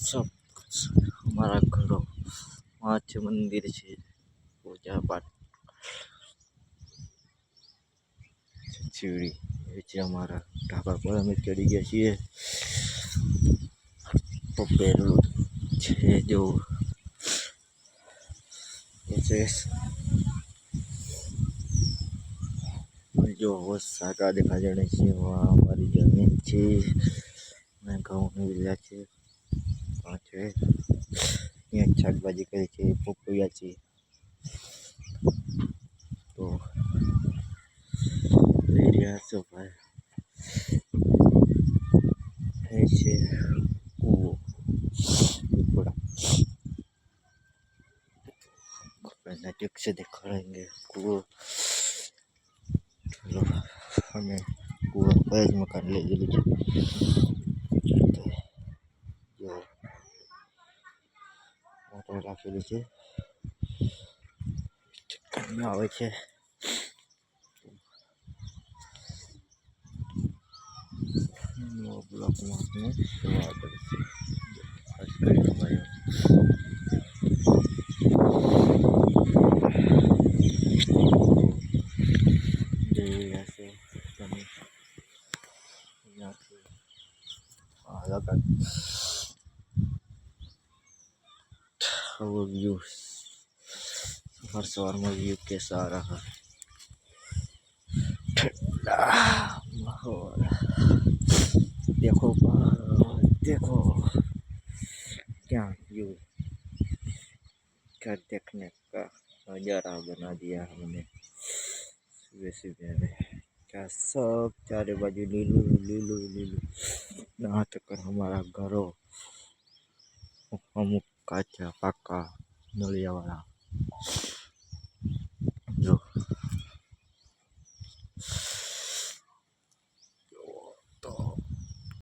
सब कुछ हमारा घरों वहाँ છે મંદિર છે પૂજા પાઠ ચીવડી એ છે અમારા ઢાબા પર અમે ચડી ગયા છીએ તો પેલું છે જો એ છે जो वो साका दिखा जाने चाहिए वहाँ हमारी जमीन थी मैं गाँव में मिला છે पाँच है यहाँ શાકભાજી કરી છે પોપૈયા છે તો લઈ રહ્યા છો ભાઈ है છે કૂવો पूरा नजदीक से दिखाएंगे कुओं चलो हमें कुआ बैग में कर ले लीजिए जो મોટર રાખેલી છે ચક્કરમાં આવે છે બ્લોકમાં આપણે જોવા પડશે ખાસ કરીને અમારે જોઈ રહ્યા છો તમે અહીંયાથી અલગ वो व्यू हर सवार में व्यू कैसा आ रहा है ठंडा माहौल देखो देखो क्या व्यू क्या देखने का नज़ारा बना दिया हमने सुबह सुबह में क्या सब चारे बाजू नीलू नीलू नीलू यहाँ तक हमारा घरों अमुक काचा पाका नलिया वाला